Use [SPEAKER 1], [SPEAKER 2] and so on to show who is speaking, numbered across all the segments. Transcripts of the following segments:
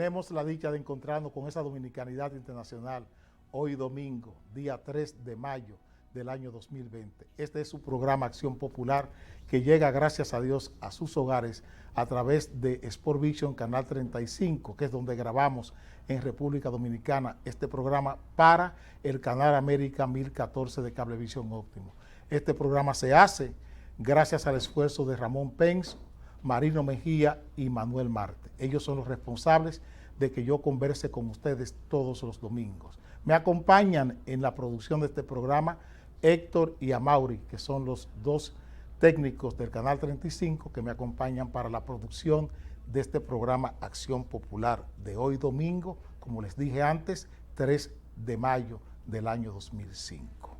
[SPEAKER 1] tenemos la dicha de encontrarnos con esa dominicanidad internacional hoy domingo, día 3 de mayo del año 2020. Este es su programa Acción Popular que llega, gracias a Dios, a sus hogares a través de Sport Vision Canal 35, que es donde grabamos en República Dominicana este programa para el Canal América 1014 de Cablevisión Óptimo. Este programa se hace gracias al esfuerzo de Ramón Penso, Marino Mejía y Manuel Marte. Ellos son los responsables de que yo converse con ustedes todos los domingos. Me acompañan en la producción de este programa Héctor y Amaury, que son los dos técnicos del Canal 35 que me acompañan para la producción de este programa Acción Popular de hoy domingo, como les dije antes, 3 de mayo del año 2005.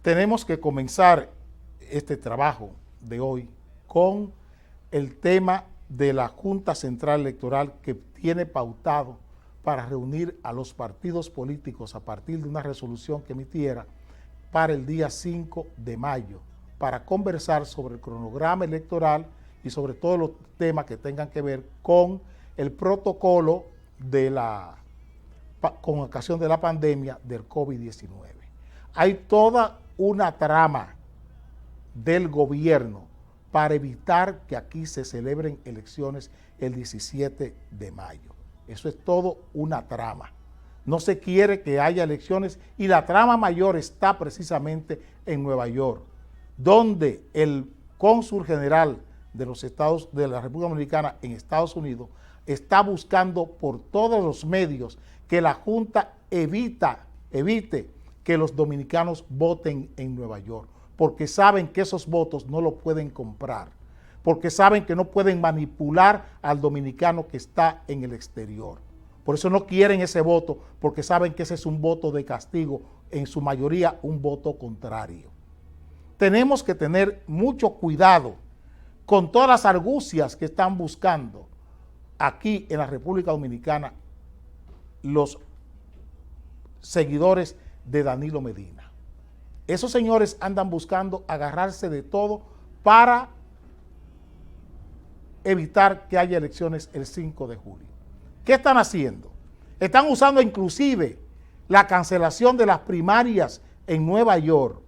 [SPEAKER 1] Tenemos que comenzar este trabajo de hoy con el tema de la Junta Central Electoral que tiene pautado para reunir a los partidos políticos a partir de una resolución que emitiera para el día 5 de mayo, para conversar sobre el cronograma electoral y sobre todos los temas que tengan que ver con el protocolo con ocasión de la pandemia del COVID-19. Hay toda una trama del gobierno para evitar que aquí se celebren elecciones el 17 de mayo. Eso es todo una trama. No se quiere que haya elecciones y la trama mayor está precisamente en Nueva York, donde el cónsul general de los Estados de la República Dominicana en Estados Unidos está buscando por todos los medios que la Junta evite que los dominicanos voten en Nueva York, porque saben que esos votos no lo pueden comprar, porque saben que no pueden manipular al dominicano que está en el exterior. Por eso no quieren ese voto, porque saben que ese es un voto de castigo, en su mayoría un voto contrario. Tenemos que tener mucho cuidado con todas las argucias que están buscando aquí en la República Dominicana los seguidores de Danilo Medina. Esos señores andan buscando agarrarse de todo para evitar que haya elecciones el 5 de julio. ¿Qué están haciendo? Están usando inclusive la cancelación de las primarias en Nueva York.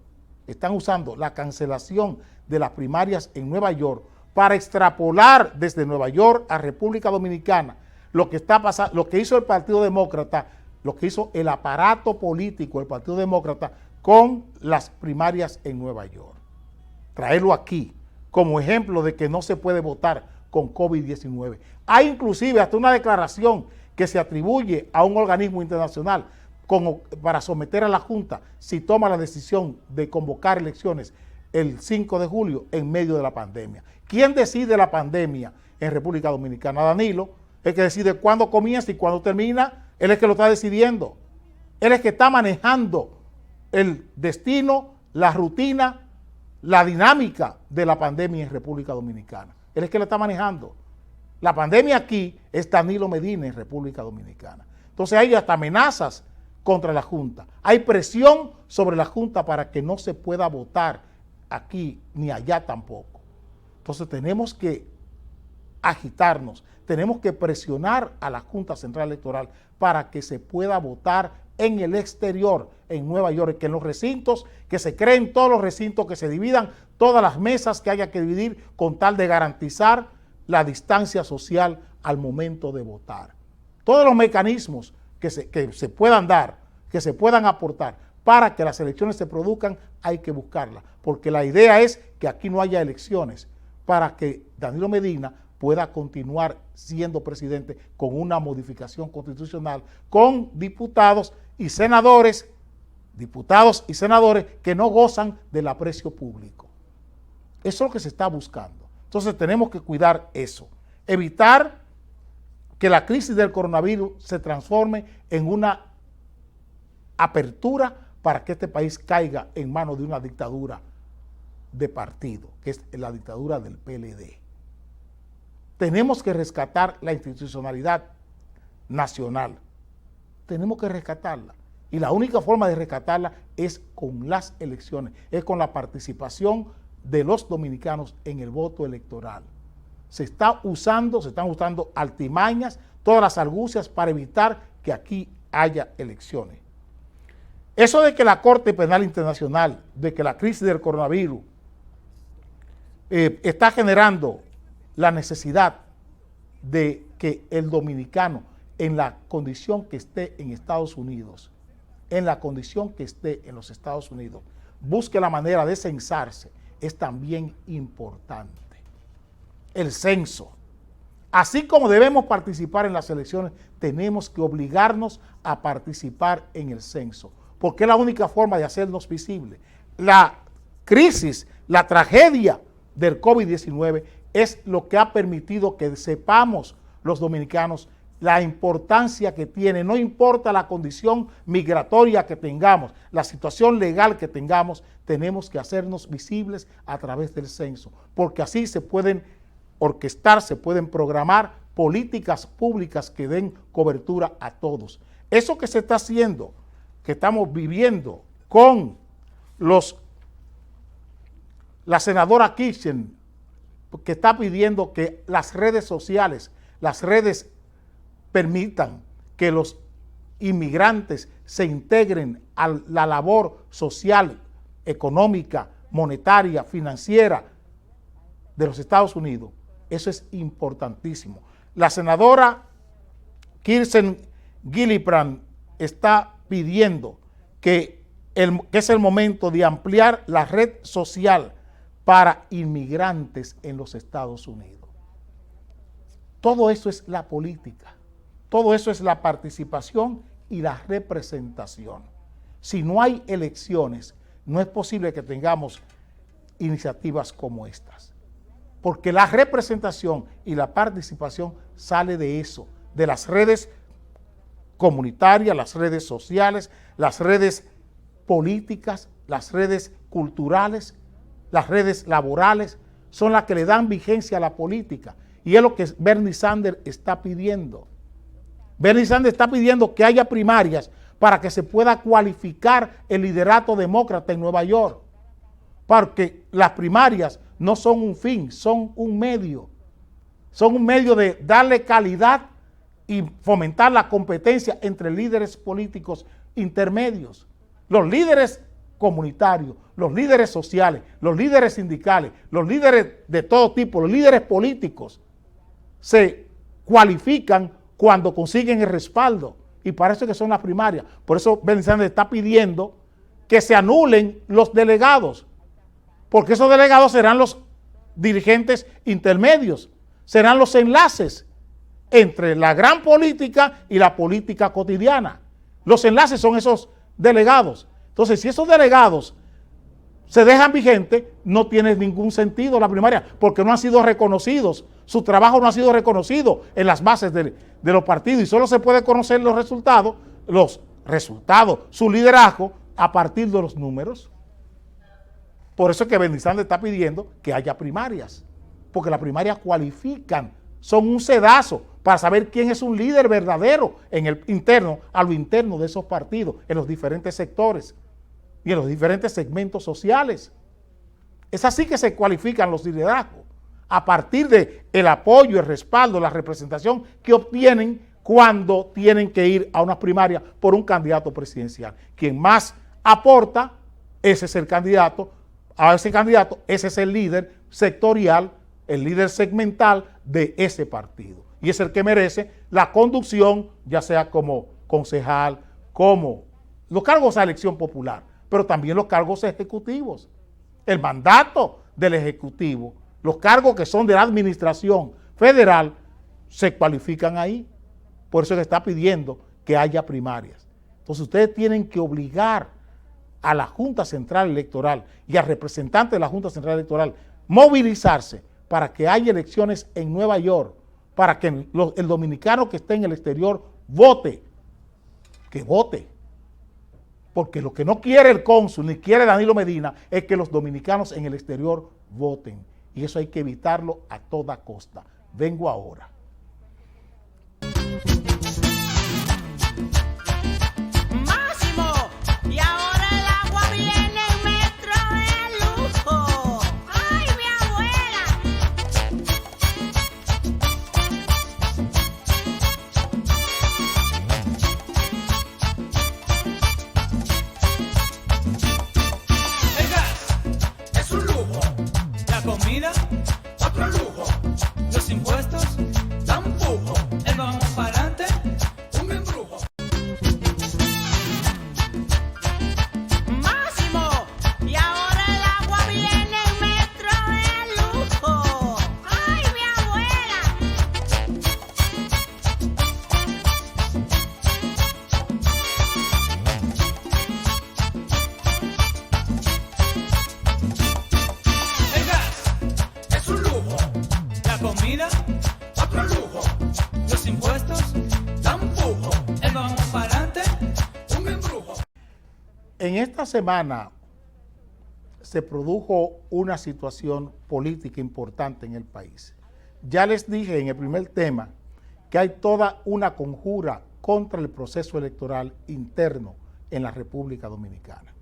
[SPEAKER 1] Están usando la cancelación de las primarias en Nueva York para extrapolar desde Nueva York a República Dominicana lo que está pasando, lo que hizo el Partido Demócrata, lo que hizo el aparato político del Partido Demócrata con las primarias en Nueva York. Traerlo aquí como ejemplo de que no se puede votar con COVID-19. Hay inclusive hasta una declaración que se atribuye a un organismo internacional para someter a la Junta si toma la decisión de convocar elecciones el 5 de julio en medio de la pandemia. ¿Quién decide la pandemia en República Dominicana? Danilo, el que decide cuándo comienza y cuándo termina, él es que lo está decidiendo. Él es que está manejando el destino, la rutina, la dinámica de la pandemia en República Dominicana. Él es que la está manejando. La pandemia aquí es Danilo Medina en República Dominicana. Entonces hay hasta amenazas contra la Junta. Hay presión sobre la Junta para que no se pueda votar aquí ni allá tampoco. Entonces tenemos que agitarnos, tenemos que presionar a la Junta Central Electoral para que se pueda votar en el exterior, en Nueva York, que en los recintos, que se creen todos los recintos, que se dividan todas las mesas que haya que dividir con tal de garantizar la distancia social al momento de votar. Todos los mecanismos que se puedan dar, que se puedan aportar para que las elecciones se produzcan, hay que buscarlas, porque la idea es que aquí no haya elecciones para que Danilo Medina pueda continuar siendo presidente con una modificación constitucional, con diputados y senadores que no gozan del aprecio público. Eso es lo que se está buscando. Entonces tenemos que cuidar eso, evitar que la crisis del coronavirus se transforme en una apertura para que este país caiga en manos de una dictadura de partido, que es la dictadura del PLD. Tenemos que rescatar la institucionalidad nacional. Tenemos que rescatarla. Y la única forma de rescatarla es con las elecciones, es con la participación de los dominicanos en el voto electoral. Se están usando artimañas todas las argucias para evitar que aquí haya elecciones. Eso de que la Corte Penal Internacional, de que la crisis del coronavirus está generando la necesidad de que el dominicano, en la condición que esté en Estados Unidos, en la condición que esté en los Estados Unidos, busque la manera de censarse, es también importante. El censo. Así como debemos participar en las elecciones, tenemos que obligarnos a participar en el censo, porque es la única forma de hacernos visibles. La crisis, la tragedia del COVID-19 es lo que ha permitido que sepamos los dominicanos la importancia que tiene, no importa la condición migratoria que tengamos, la situación legal que tengamos, tenemos que hacernos visibles a través del censo, porque así se pueden orquestar, se pueden programar políticas públicas que den cobertura a todos. Eso que se está haciendo, que estamos viviendo con la senadora Kirchner, que está pidiendo que las redes sociales, las redes permitan que los inmigrantes se integren a la labor social, económica, monetaria, financiera de los Estados Unidos. Eso es importantísimo. La senadora Kirsten Gillibrand está pidiendo que es el momento de ampliar la red social para inmigrantes en los Estados Unidos. Todo eso es la política. Todo eso es la participación y la representación. Si no hay elecciones, no es posible que tengamos iniciativas como estas. Porque la representación y la participación sale de eso, de las redes comunitarias, las redes sociales, las redes políticas, las redes culturales, las redes laborales, son las que le dan vigencia a la política. Y es lo que Bernie Sanders está pidiendo. Bernie Sanders está pidiendo que haya primarias para que se pueda cualificar el liderato demócrata en Nueva York. Porque las primarias no son un fin, son un medio. Son un medio de darle calidad y fomentar la competencia entre líderes políticos intermedios. Los líderes comunitarios, los líderes sociales, los líderes sindicales, los líderes de todo tipo, los líderes políticos se cualifican cuando consiguen el respaldo, y para eso que son las primarias. Por eso Bernie Sanders está pidiendo que se anulen los delegados, porque esos delegados serán los dirigentes intermedios, serán los enlaces entre la gran política y la política cotidiana. Los enlaces son esos delegados. Entonces, si esos delegados se dejan vigentes, no tiene ningún sentido la primaria, porque no han sido reconocidos, su trabajo no ha sido reconocido en las bases de los partidos, y solo se puede conocer los resultados, su liderazgo, a partir de los números. Por eso es que Bernie Sanders está pidiendo que haya primarias, porque las primarias cualifican, son un sedazo para saber quién es un líder verdadero en el interno, a lo interno de esos partidos, en los diferentes sectores y en los diferentes segmentos sociales. Es así que se cualifican los liderazgos, a partir del apoyo, el respaldo, la representación que obtienen cuando tienen que ir a unas primarias por un candidato presidencial. Quien más aporta, ese es el candidato, a ese candidato, ese es el líder sectorial, el líder segmental de ese partido. Y es el que merece la conducción, ya sea como concejal, como los cargos a elección popular, pero también los cargos ejecutivos. El mandato del ejecutivo, los cargos que son de la administración federal, se cualifican ahí. Por eso se está pidiendo que haya primarias. Entonces ustedes tienen que obligar a la Junta Central Electoral y al representante de la Junta Central Electoral movilizarse para que haya elecciones en Nueva York, para que el dominicano que esté en el exterior vote, que vote. Porque lo que no quiere el cónsul ni quiere Danilo Medina es que los dominicanos en el exterior voten. Y eso hay que evitarlo a toda costa. Vengo ahora. En esta semana se produjo una situación política importante en el país. Ya les dije en el primer tema que hay toda una conjura contra el proceso electoral interno en la República Dominicana.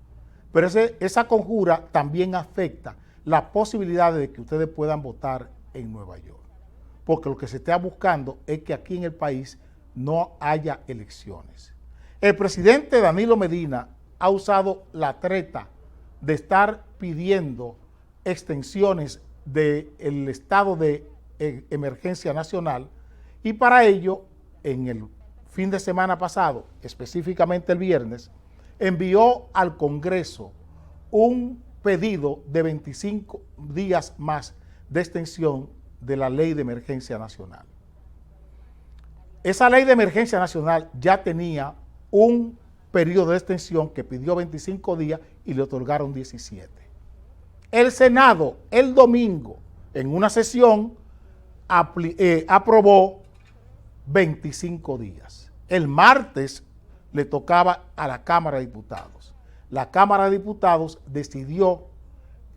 [SPEAKER 1] Pero esa conjura también afecta la posibilidad de que ustedes puedan votar en Nueva York. Porque lo que se está buscando es que aquí en el país no haya elecciones. El presidente Danilo Medina ha usado la treta de estar pidiendo extensiones del estado de emergencia nacional y para ello, en el fin de semana pasado, específicamente el viernes, envió al Congreso un pedido de 25 días más de extensión de la Ley de Emergencia Nacional. Esa Ley de Emergencia Nacional ya tenía un periodo de extensión que pidió 25 días y le otorgaron 17. El Senado, el domingo, en una sesión, aprobó 25 días. El martes le tocaba a la Cámara de Diputados. La Cámara de Diputados decidió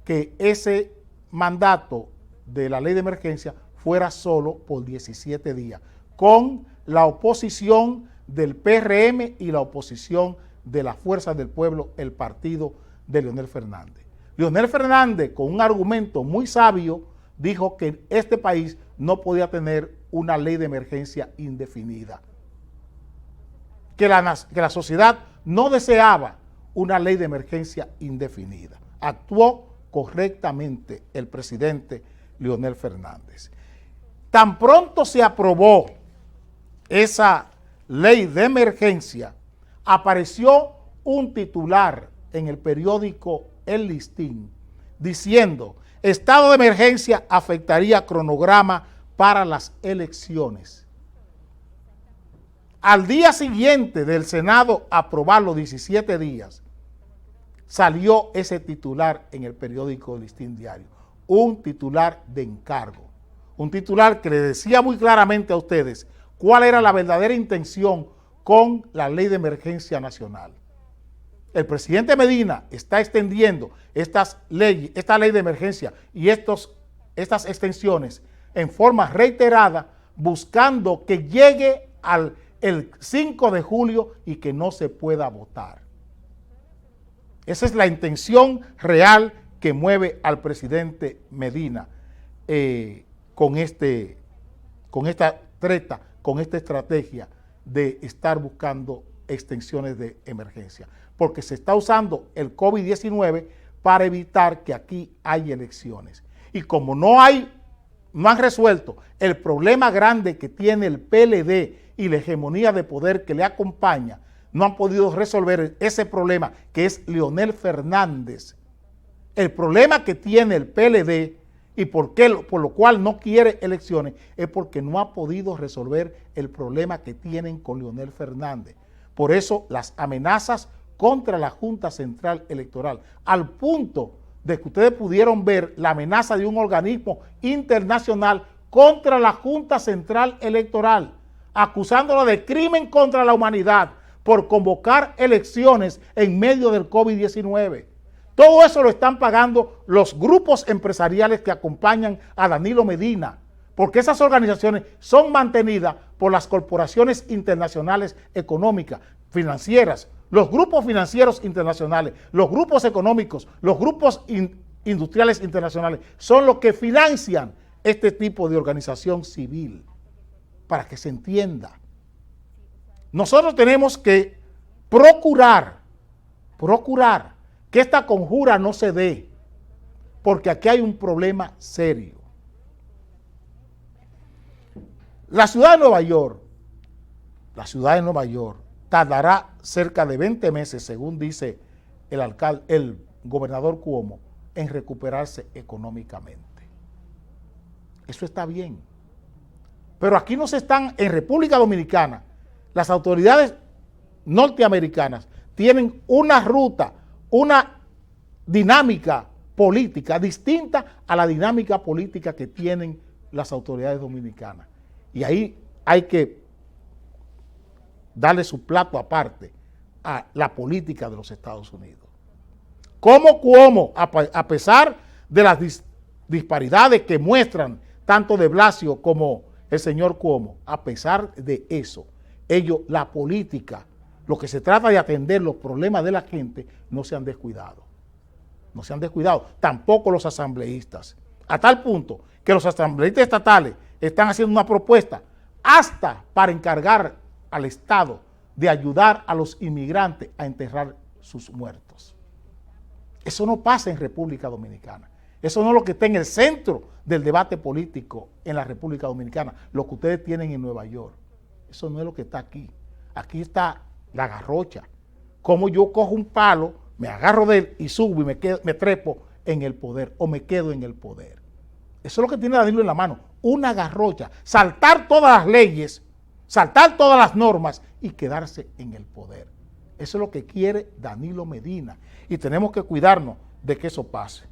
[SPEAKER 1] que ese mandato de la ley de emergencia fuera solo por 17 días, con la oposición del PRM y la oposición de la Fuerza del Pueblo, el partido de Leonel Fernández. Leonel Fernández, con un argumento muy sabio, dijo que este país no podía tener una ley de emergencia indefinida, que la sociedad no deseaba una ley de emergencia indefinida. Actuó correctamente el presidente Leonel Fernández. Tan pronto se aprobó esa ley de emergencia, apareció un titular en el periódico El Listín diciendo: estado de emergencia afectaría cronograma para las elecciones. Al día siguiente del Senado aprobar los 17 días, salió ese titular en el periódico El Listín Diario, un titular de encargo, un titular que le decía muy claramente a ustedes cuál era la verdadera intención con la ley de emergencia nacional. El presidente Medina está extendiendo esta ley de emergencia y estas extensiones en forma reiterada, buscando que llegue el 5 de julio y que no se pueda votar. Esa es la intención real que mueve al presidente Medina con esta treta, con esta estrategia de estar buscando extensiones de emergencia, porque se está usando el COVID-19 para evitar que aquí haya elecciones. Y como no han resuelto el problema grande que tiene el PLD y la hegemonía de poder que le acompaña, no han podido resolver ese problema que es Leonel Fernández. El problema que tiene el PLD y por lo cual no quiere elecciones es porque no ha podido resolver el problema que tienen con Leonel Fernández. Por eso las amenazas contra la Junta Central Electoral, al punto de que ustedes pudieron ver la amenaza de un organismo internacional contra la Junta Central Electoral, acusándola de crimen contra la humanidad por convocar elecciones en medio del COVID-19. Todo eso lo están pagando los grupos empresariales que acompañan a Danilo Medina, porque esas organizaciones son mantenidas por las corporaciones internacionales económicas, financieras, los grupos financieros internacionales, los grupos económicos, los grupos industriales internacionales, son los que financian este tipo de organización civil, para que se entienda. Nosotros tenemos que procurar que esta conjura no se dé, porque aquí hay un problema serio. La ciudad de Nueva York tardará cerca de 20 meses, según dice el gobernador Cuomo, en recuperarse económicamente. Eso está bien. Pero aquí en República Dominicana, las autoridades norteamericanas tienen una ruta, una dinámica política distinta a la dinámica política que tienen las autoridades dominicanas. Y ahí hay que darle su plato aparte a la política de los Estados Unidos. ¿Cómo Cuomo, a pesar de las disparidades que muestran tanto de Blasio como el señor Cuomo, a pesar de eso, ellos, la política, lo que se trata de atender los problemas de la gente, no se han descuidado. No se han descuidado, tampoco los asambleístas. A tal punto que los asambleístas estatales están haciendo una propuesta hasta para encargar al Estado de ayudar a los inmigrantes a enterrar sus muertos. Eso no pasa en República Dominicana. Eso no es lo que está en el centro del debate político en la República Dominicana, lo que ustedes tienen en Nueva York. Eso no es lo que está aquí. Aquí está la garrocha. Como yo cojo un palo, me agarro de él y subo y me trepo en el poder o me quedo en el poder. Eso es lo que tiene Danilo en la mano, una garrocha, saltar todas las leyes, saltar todas las normas y quedarse en el poder. Eso es lo que quiere Danilo Medina y tenemos que cuidarnos de que eso pase.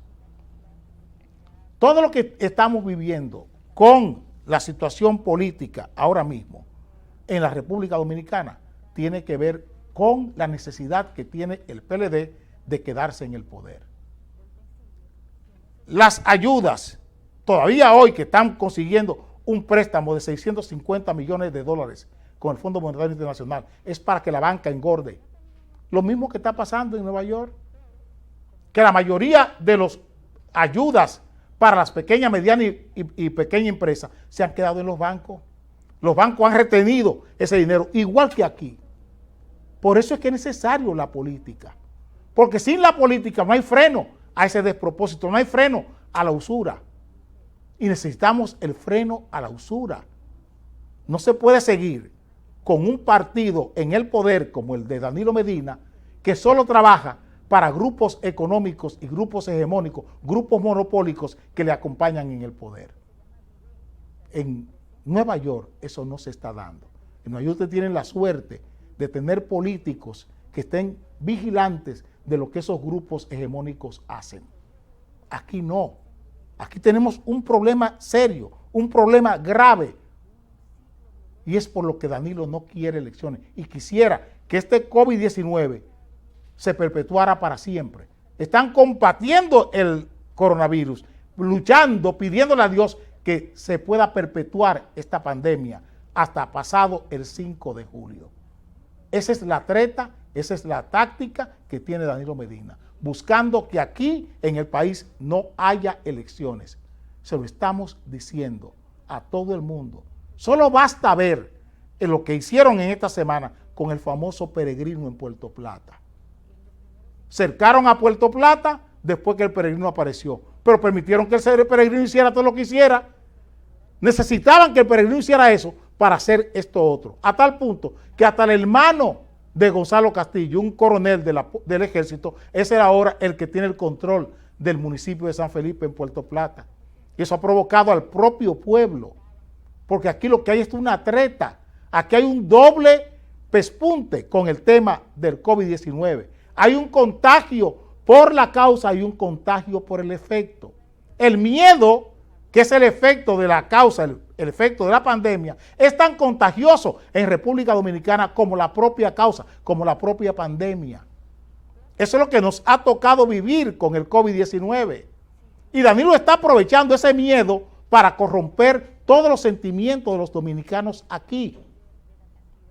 [SPEAKER 1] Todo lo que estamos viviendo con la situación política ahora mismo en la República Dominicana tiene que ver con la necesidad que tiene el PLD de quedarse en el poder. Las ayudas, todavía hoy que están consiguiendo un préstamo de 650 millones de dólares con el Fondo Monetario Internacional, es para que la banca engorde. Lo mismo que está pasando en Nueva York, que la mayoría de las ayudas para las pequeñas, medianas y pequeñas empresas se han quedado en los bancos. Los bancos han retenido ese dinero, igual que aquí. Por eso es que es necesario la política. Porque sin la política no hay freno a ese despropósito, no hay freno a la usura. Y necesitamos el freno a la usura. No se puede seguir con un partido en el poder como el de Danilo Medina, que solo trabaja para grupos económicos y grupos hegemónicos, grupos monopólicos que le acompañan en el poder. En Nueva York eso no se está dando. En Nueva York ustedes tienen la suerte de tener políticos que estén vigilantes de lo que esos grupos hegemónicos hacen. Aquí no. Aquí tenemos un problema serio, un problema grave. Y es por lo que Danilo no quiere elecciones y quisiera que este COVID-19 se perpetuara para siempre. Están combatiendo el coronavirus, luchando, pidiéndole a Dios que se pueda perpetuar esta pandemia hasta pasado el 5 de julio. Esa es la treta, esa es la táctica que tiene Danilo Medina, buscando que aquí en el país no haya elecciones. Se lo estamos diciendo a todo el mundo. Solo basta ver lo que hicieron en esta semana con el famoso peregrino en Puerto Plata. Cercaron a Puerto Plata después que el peregrino apareció, pero permitieron que el peregrino hiciera todo lo que hiciera. Necesitaban que el peregrino hiciera eso para hacer esto otro, a tal punto que hasta el hermano de Gonzalo Castillo, un coronel del ejército, es ahora el que tiene el control del municipio de San Felipe en Puerto Plata. Y eso ha provocado al propio pueblo, porque aquí lo que hay es una treta, aquí hay un doble pespunte con el tema del COVID-19. Hay un contagio por la causa y un contagio por el efecto. El miedo, que es el efecto de la causa, el efecto de la pandemia, es tan contagioso en República Dominicana como la propia causa, como la propia pandemia. Eso es lo que nos ha tocado vivir con el COVID-19. Y Danilo está aprovechando ese miedo para corromper todos los sentimientos de los dominicanos aquí.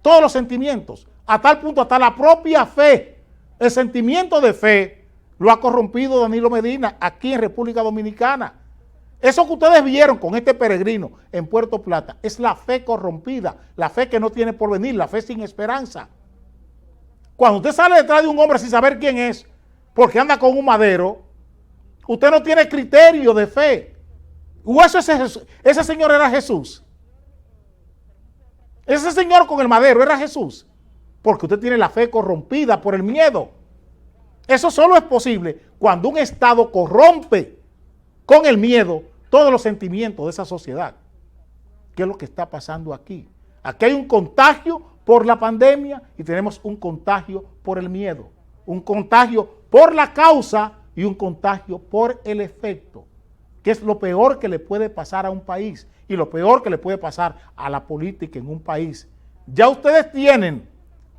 [SPEAKER 1] Todos los sentimientos, a tal punto hasta la propia fe. El sentimiento de fe lo ha corrompido Danilo Medina aquí en República Dominicana. Eso que ustedes vieron con este peregrino en Puerto Plata es la fe corrompida, la fe que no tiene porvenir, la fe sin esperanza. Cuando usted sale detrás de un hombre sin saber quién es, porque anda con un madero, usted no tiene criterio de fe. ¿O ese señor era Jesús? Ese señor con el madero era Jesús, porque usted tiene la fe corrompida por el miedo. Eso solo es posible cuando un Estado corrompe con el miedo todos los sentimientos de esa sociedad. ¿Qué es lo que está pasando aquí? Aquí hay un contagio por la pandemia y tenemos un contagio por el miedo, un contagio por la causa y un contagio por el efecto, que es lo peor que le puede pasar a un país y lo peor que le puede pasar a la política en un país. Ya ustedes tienen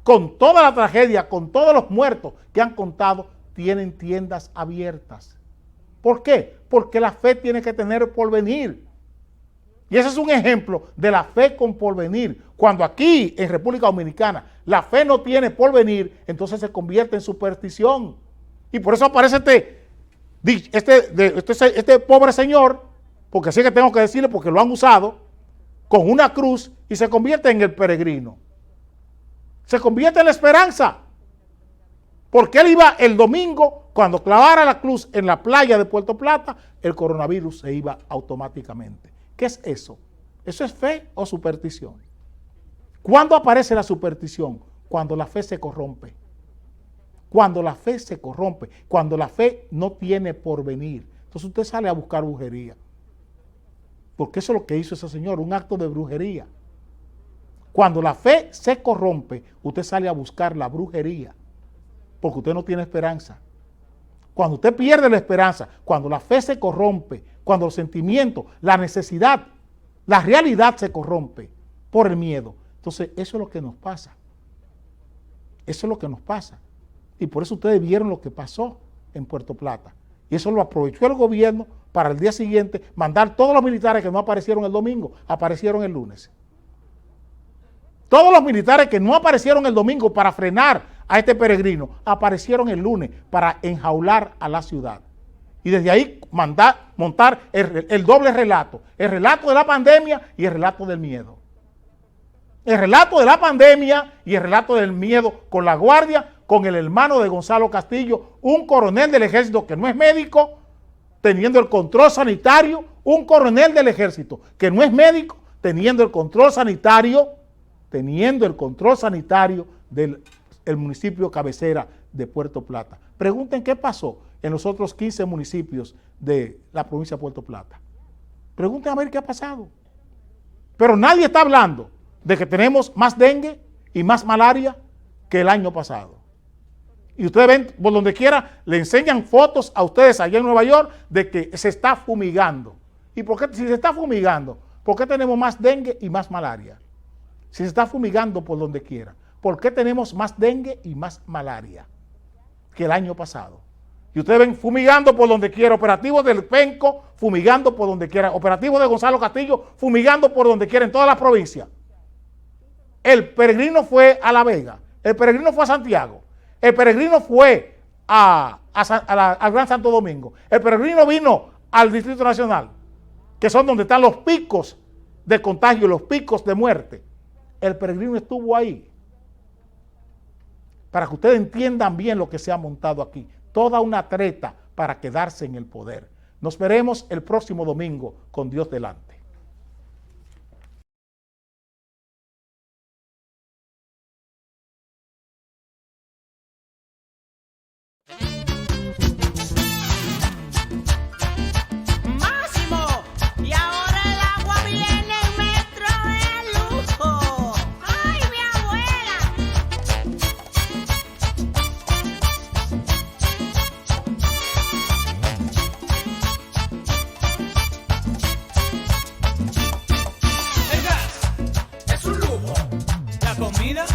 [SPEAKER 1] con toda la tragedia, con todos los muertos que han contado, tienen tiendas abiertas. ¿Por qué? Porque la fe tiene que tener porvenir. Y ese es un ejemplo de la fe con porvenir. Cuando aquí en República Dominicana la fe no tiene porvenir, entonces se convierte en superstición. Y por eso aparece este pobre señor, porque así que tengo que decirle, porque lo han usado, con una cruz y se convierte en el peregrino. Se convierte en la esperanza. Porque él iba el domingo, cuando clavara la cruz en la playa de Puerto Plata, el coronavirus se iba automáticamente. ¿Qué es eso? ¿Eso es fe o superstición? ¿Cuándo aparece la superstición? Cuando la fe se corrompe. Cuando la fe se corrompe, cuando la fe no tiene porvenir. Entonces usted sale a buscar brujería. Porque eso es lo que hizo ese señor, un acto de brujería. Cuando la fe se corrompe, usted sale a buscar la brujería. Porque usted no tiene esperanza. Cuando usted pierde la esperanza, cuando la fe se corrompe, cuando los sentimientos, la necesidad, la realidad se corrompe por el miedo. Entonces eso es lo que nos pasa. Eso es lo que nos pasa. Y por eso ustedes vieron lo que pasó en Puerto Plata. Y eso lo aprovechó el gobierno para el día siguiente mandar todos los militares que no aparecieron el domingo, aparecieron el lunes. Todos los militares que no aparecieron el domingo para frenar a este peregrino, aparecieron el lunes para enjaular a la ciudad. Y desde ahí montar el doble relato. El relato de la pandemia y el relato del miedo. El relato de la pandemia y el relato del miedo con la guardia, con el hermano de Gonzalo Castillo, un coronel del ejército que no es médico, teniendo el control sanitario, un coronel del ejército que no es médico, teniendo el control sanitario del municipio cabecera de Puerto Plata. Pregunten qué pasó en los otros 15 municipios de la provincia de Puerto Plata. Pregunten a ver qué ha pasado. Pero nadie está hablando de que tenemos más dengue y más malaria que el año pasado. Y ustedes ven, por donde quiera, le enseñan fotos a ustedes allá en Nueva York de que se está fumigando. ¿Y por qué, si se está fumigando, por qué tenemos más dengue y más malaria? Si se está fumigando por donde quiera, ¿por qué tenemos más dengue y más malaria que el año pasado? Y ustedes ven fumigando por donde quiera, operativos del Penco fumigando por donde quiera, operativos de Gonzalo Castillo fumigando por donde quiera en toda la provincia. El peregrino fue a La Vega, el peregrino fue a Santiago, el peregrino fue al Gran Santo Domingo, el peregrino vino al Distrito Nacional, que son donde están los picos de contagio, los picos de muerte. El peregrino estuvo ahí. Para que ustedes entiendan bien lo que se ha montado aquí. Toda una treta para quedarse en el poder. Nos veremos el próximo domingo con Dios delante.
[SPEAKER 2] Comida